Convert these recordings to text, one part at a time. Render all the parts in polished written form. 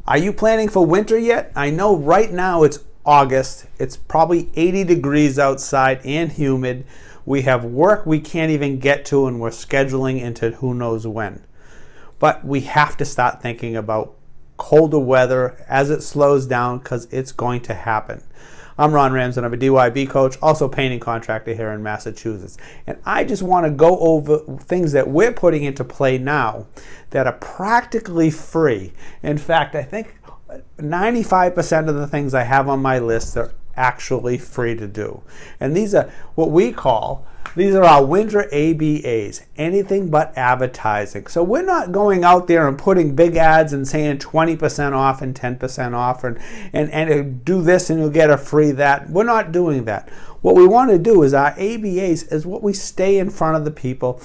Are you planning for winter yet? I know right now it's August. It's probably 80 degrees outside and humid. We have work we can't even get to, and we're scheduling into who knows when. But we have to start thinking about colder weather as it slows down, because it's going to happen. I'm Ron Ramsden. I'm a DYB coach, also painting contractor here in Massachusetts. And I just want to go over things that we're putting into play now that are practically free. In fact, I think 95% of the things I have on my list are actually free to do. And these are what we call, these are our winter ABAs, anything but advertising. So we're not going out there and putting big ads and saying 20% off and 10% off and do this and you'll get a free that. We're not doing that. What we want to do is our ABAs is what we stay in front of the people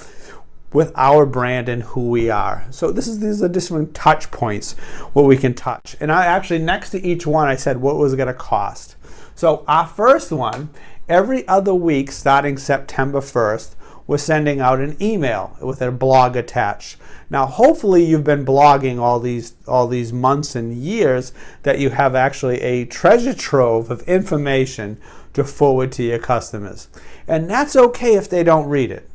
with our brand and who we are. So these are different touch points where we can touch. And I actually, next to each one, I said what was it going to cost. So our first one, every other week starting September 1st, we're sending out an email with a blog attached. Now, hopefully you've been blogging all these months and years that you have actually a treasure trove of information to forward to your customers. And that's okay if they don't read it.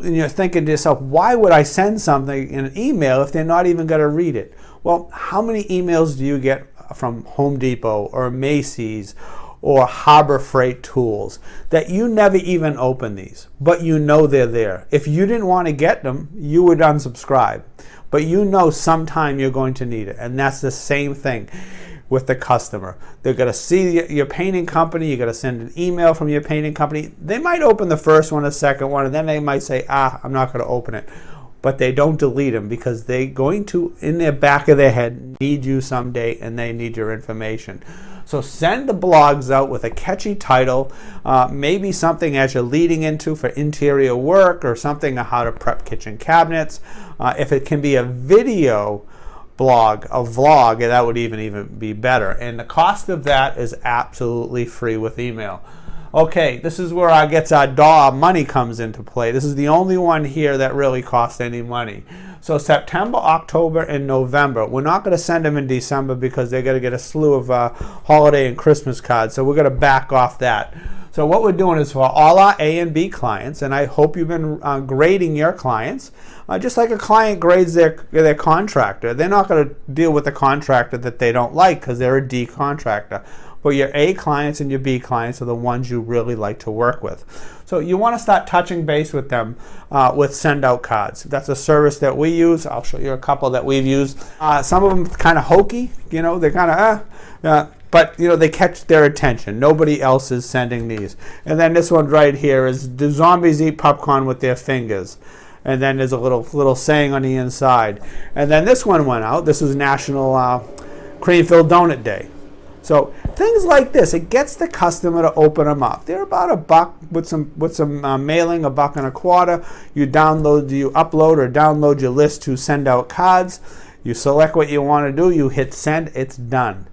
And you're thinking to yourself, why would I send something in an email if they're not even going to read it? Well, how many emails do you get from Home Depot or Macy's or Harbor Freight Tools that you never even open these, but you know they're there? If you didn't want to get them, you would unsubscribe, but you know sometime you're going to need it. And that's the same thing with the customer. They're going to see your painting company. You're going to send an email from your painting company. They might open the first one, the second one, and then they might say, I'm not going to open it. But they don't delete them because they're going to, in the back of their head, need you someday and they need your information. So send the blogs out with a catchy title, maybe something as you're leading into for interior work, or something on how to prep kitchen cabinets. If it can be a video blog, a vlog, that would even be better. And the cost of that is absolutely free with email. Okay, this is where our money comes into play. This is the only one here that really costs any money. So September, October, and November. We're not going to send them in December because they're going to get a slew of holiday and Christmas cards. So we're going to back off that. So what we're doing is for all our A and B clients, and I hope you've been grading your clients, just like a client grades their contractor. They're not going to deal with the contractor that they don't like because they're a D contractor. But your A clients and your B clients are the ones you really like to work with. So you want to start touching base with them with send out cards. That's a service that we use. I'll show you a couple that we've used. Some of them kind of hokey, they're kind of but they catch their attention. Nobody else is sending these. And then this one right here is, do zombies eat popcorn with their fingers? And then there's a little saying on the inside. And then this one went out. This is National Cream-Filled Donut Day. So things like this, it gets the customer to open them up. They're about $1 with some mailing, $1.25. You upload or download your list to send out cards. You select what you want to do. You hit send. It's done.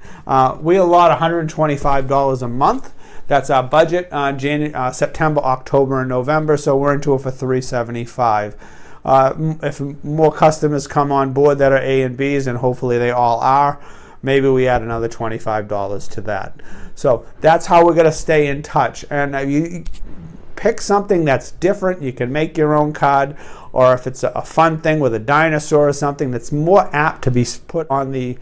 We allot $125 a month. That's our budget. September, October, and November. So we're into it for $375. If more customers come on board that are A and Bs, and hopefully they all are, maybe we add another $25 to that. So that's how we're going to stay in touch. And you pick something that's different. You can make your own card, or if it's a fun thing with a dinosaur or something that's more apt to be put on the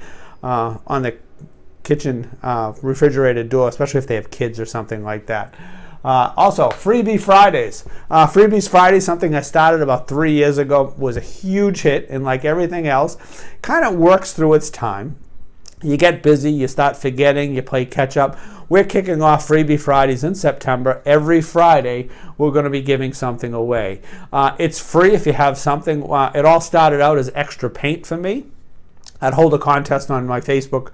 kitchen refrigerated door, especially if they have kids or something like that. Also, Freebie Fridays. Freebies Fridays, something I started about 3 years ago, was a huge hit, and like everything else, kind of works through its time. You get busy, you start forgetting, you play catch up. We're kicking off Freebie Fridays in September. Every Friday, we're going to be giving something away. It's free if you have something. It all started out as extra paint for me. I'd hold a contest on my Facebook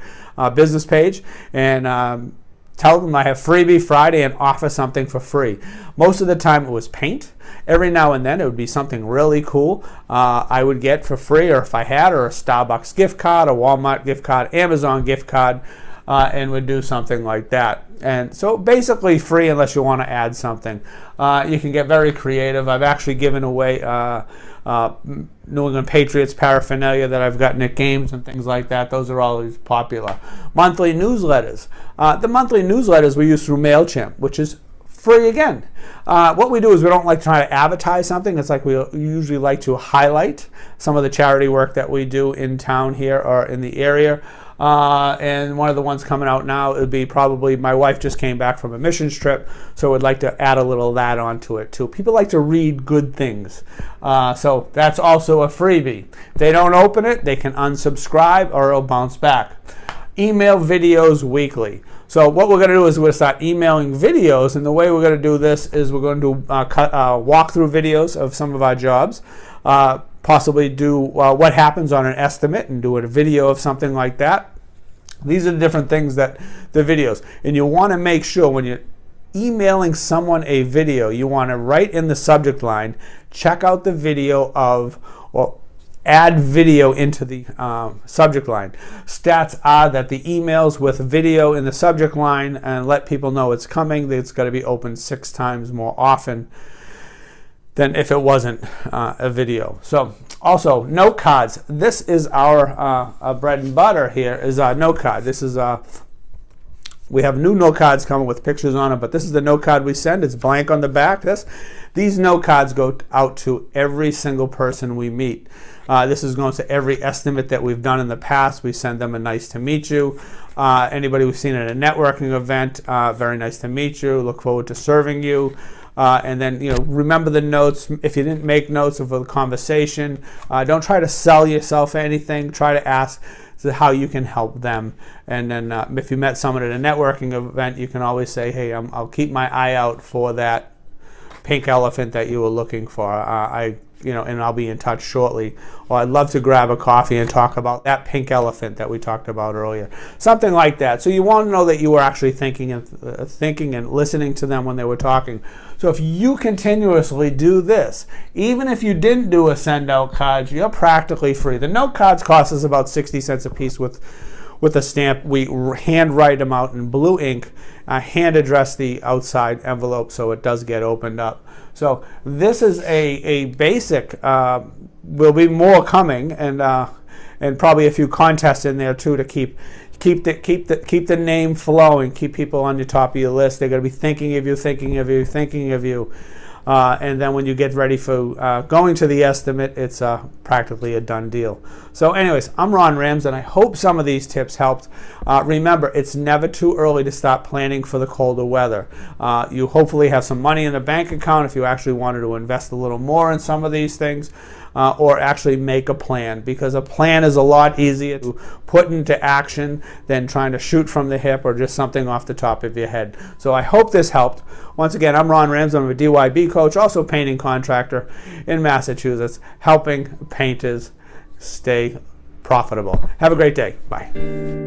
business page and tell them I have Freebie Friday and offer something for free. Most of the time it was paint. Every now and then it would be something really cool I would get for free, or if I had, or a Starbucks gift card, a Walmart gift card, Amazon gift card, and would do something like that. And so basically free unless you want to add something. You can get very creative. I've actually given away New England Patriots paraphernalia that I've gotten at games and things like that. Those are always popular. Monthly newsletters. The monthly newsletters we use through MailChimp, which is free again. What we do is we don't like to try to advertise something. It's like we usually like to highlight some of the charity work that we do in town here or in the area. And one of the ones coming out now would be probably, my wife just came back from a missions trip, so we'd like to add a little of that onto it too. People like to read good things. So that's also a freebie. If they don't open it, they can unsubscribe or it'll bounce back. Email videos weekly. So what we're going to do is we're going to start emailing videos, and the way we're going to do this is we're going to walkthrough videos of some of our jobs, possibly do what happens on an estimate and do a video of something like that. These are the different things that the videos, and you want to make sure when you're emailing someone a video, you want to write in the subject line, check out the video of, or add video into the subject line. Stats are that the emails with video in the subject line and let people know it's coming, it's got to be opened 6 times more often than if it wasn't a video. So also note cards. This is our bread and butter here is our note card. This is we have new note cards coming with pictures on it, but this is the note card we send. It's blank on the back. These note cards go out to every single person we meet. This is going to every estimate that we've done in the past. We send them a nice to meet you. Anybody we've seen at a networking event, very nice to meet you. Look forward to serving you. And then, remember the notes. If you didn't make notes of the conversation, don't try to sell yourself anything. Try to ask how you can help them. And then if you met someone at a networking event, you can always say, hey, I'll keep my eye out for that pink elephant that you were looking for. And I'll be in touch shortly. Or I'd love to grab a coffee and talk about that pink elephant that we talked about earlier. Something like that. So you want to know that you were actually thinking and listening to them when they were talking. So if you continuously do this, even if you didn't do a send out card, you're practically free. The note cards cost us about 60 cents a piece with a stamp. We hand write them out in blue ink, hand address the outside envelope so it does get opened up. So this is a basic. Will be more coming, and probably a few contests in there too to keep the name flowing, keep people on the top of your list. They're going to be thinking of you. And then when you get ready for going to the estimate, it's practically a done deal. So anyways, I'm Ron Ramsden. I hope some of these tips helped. Remember, it's never too early to start planning for the colder weather. You hopefully have some money in a bank account if you actually wanted to invest a little more in some of these things. Or actually make a plan, because a plan is a lot easier to put into action than trying to shoot from the hip or just something off the top of your head. So I hope this helped. Once again, I'm Ron Ramsden. I'm a DYB coach, also painting contractor in Massachusetts, helping painters stay profitable. Have a great day. Bye.